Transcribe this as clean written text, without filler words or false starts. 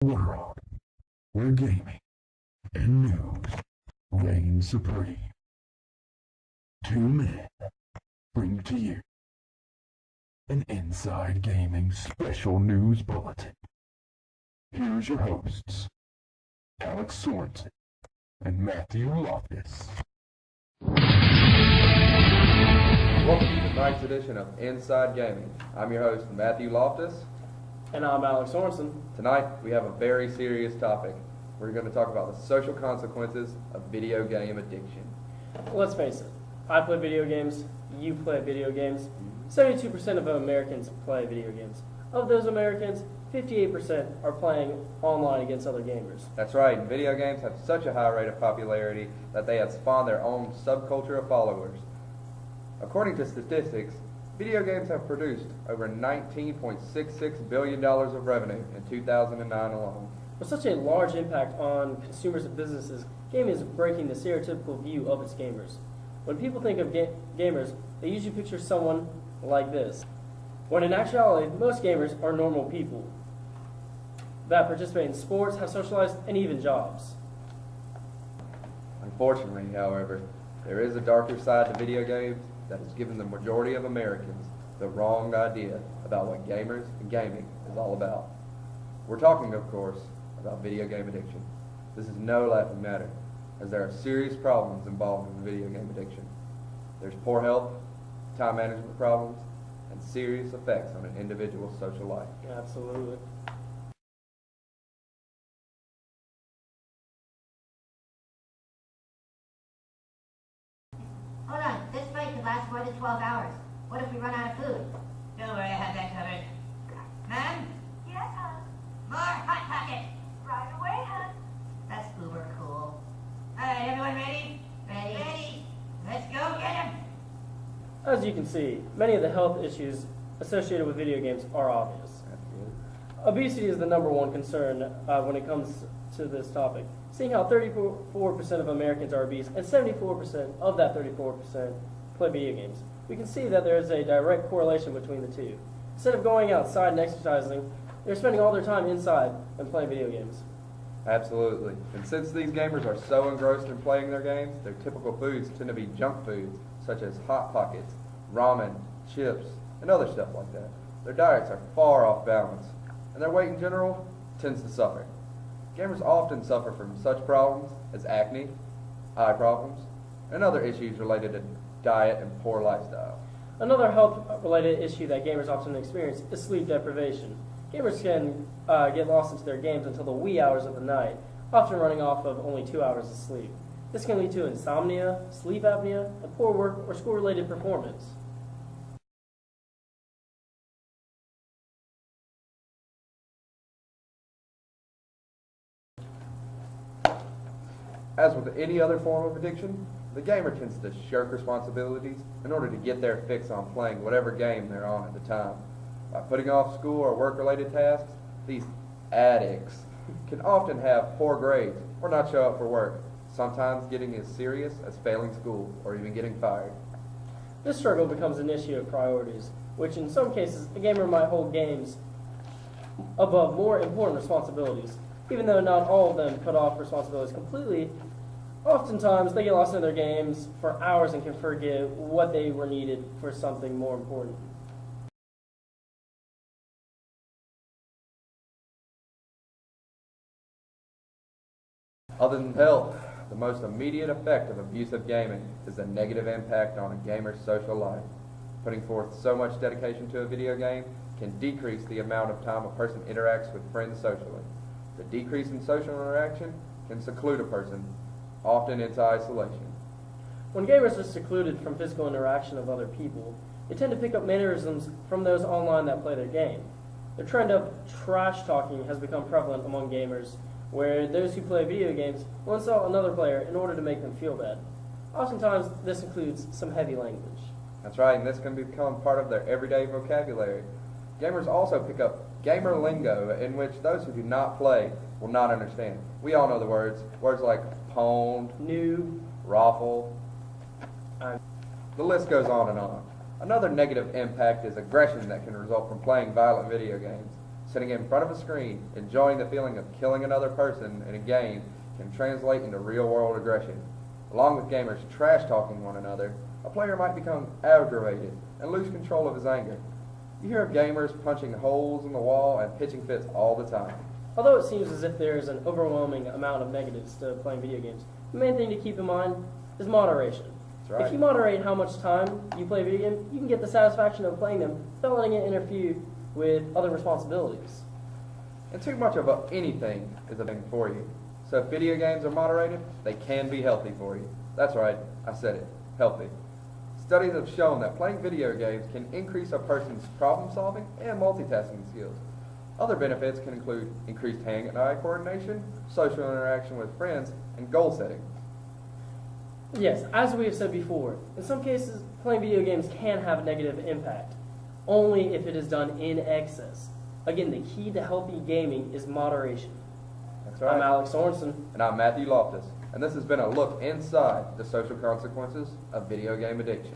World where gaming and news reign supreme. Two men bring to you an Inside Gaming special news bulletin. Here's your hosts, Alex Sorensen and Matthew Loftus. Welcome to tonight's edition of Inside Gaming. I'm your host, Matthew Loftus. And I'm Alex Sorensen. Tonight, we have a very serious topic. We're going to talk about the social consequences of video game addiction. Let's face it, I play video games, you play video games. 72% of Americans play video games. Of those Americans, 58% are playing online against other gamers. That's right, video games have such a high rate of popularity that they have spawned their own subculture of followers. According to statistics, video games have produced over $19.66 billion of revenue in 2009 alone. With such a large impact on consumers and businesses, gaming is breaking the stereotypical view of its gamers. When people think of gamers, they usually picture someone like this, when in actuality, most gamers are normal people that participate in sports, have socialized, and even jobs. Unfortunately, however, there is a darker side to video games that has given the majority of Americans the wrong idea about what gamers and gaming is all about. We're talking, of course, about video game addiction. This is no laughing matter, as there are serious problems involved in video game addiction. There's poor health, time management problems, and serious effects on an individual's social life. Absolutely. Hold on, this fight could last more than 12 hours. What if we run out of food? Don't worry, I have that covered. Ma'am? Yes, hon. More Hot Pocket! Right away, hon. That's uber cool. Alright, everyone ready? Ready. Ready? Let's go get him! As you can see, many of the health issues associated with video games are obvious. Obesity is the number one concern when it comes to this topic. Seeing how 34% of Americans are obese and 74% of that 34% play video games, we can see that there is a direct correlation between the two. Instead of going outside and exercising, they're spending all their time inside and playing video games. Absolutely. And since these gamers are so engrossed in playing their games, their typical foods tend to be junk foods, such as Hot Pockets, ramen, chips, and other stuff like that. Their diets are far off balance, and their weight in general tends to suffer. Gamers often suffer from such problems as acne, eye problems, and other issues related to diet and poor lifestyle. Another health-related issue that gamers often experience is sleep deprivation. Gamers can get lost into their games until the wee hours of the night, often running off of only 2 hours of sleep. This can lead to insomnia, sleep apnea, and poor work or school-related performance. As with any other form of addiction, the gamer tends to shirk responsibilities in order to get their fix on playing whatever game they're on at the time. By putting off school or work-related tasks, these addicts can often have poor grades or not show up for work, sometimes getting as serious as failing school or even getting fired. This struggle becomes an issue of priorities, which in some cases a gamer might hold games above more important responsibilities. Even though not all of them put off responsibilities completely, oftentimes they get lost in their games for hours and can forget what they were needed for something more important. Other than health, the most immediate effect of abusive gaming is the negative impact on a gamer's social life. Putting forth so much dedication to a video game can decrease the amount of time a person interacts with friends socially. The decrease in social interaction can seclude a person, often into isolation. When gamers are secluded from physical interaction of other people, they tend to pick up mannerisms from those online that play their game. The trend of trash talking has become prevalent among gamers, where those who play video games will insult another player in order to make them feel bad. Oftentimes, this includes some heavy language. That's right, and this can become part of their everyday vocabulary. Gamers also pick up gamer lingo in which those who do not play will not understand. We all know the words like pwned, Noob. raffle. The list goes on and on. Another negative impact is aggression that can result from playing violent video games. Sitting in front of a screen, enjoying the feeling of killing another person in a game can translate into real-world aggression. Along with gamers trash-talking one another, a player might become aggravated and lose control of his anger. You hear of gamers punching holes in the wall and pitching fits all the time. Although it seems as if there is an overwhelming amount of negatives to playing video games, the main thing to keep in mind is moderation. That's right. If you moderate how much time you play video games, you can get the satisfaction of playing them without letting it interfere with other responsibilities. And too much of anything is a thing for you. So if video games are moderated, they can be healthy for you. That's right, I said it, healthy. Studies have shown that playing video games can increase a person's problem solving and multitasking skills. Other benefits can include increased hand-eye coordination, social interaction with friends, and goal setting. Yes, as we have said before, in some cases, playing video games can have a negative impact, only if it is done in excess. Again, the key to healthy gaming is moderation. That's right. I'm Alex Sorensen. And I'm Matthew Loftus, and this has been a look inside the social consequences of video game addiction.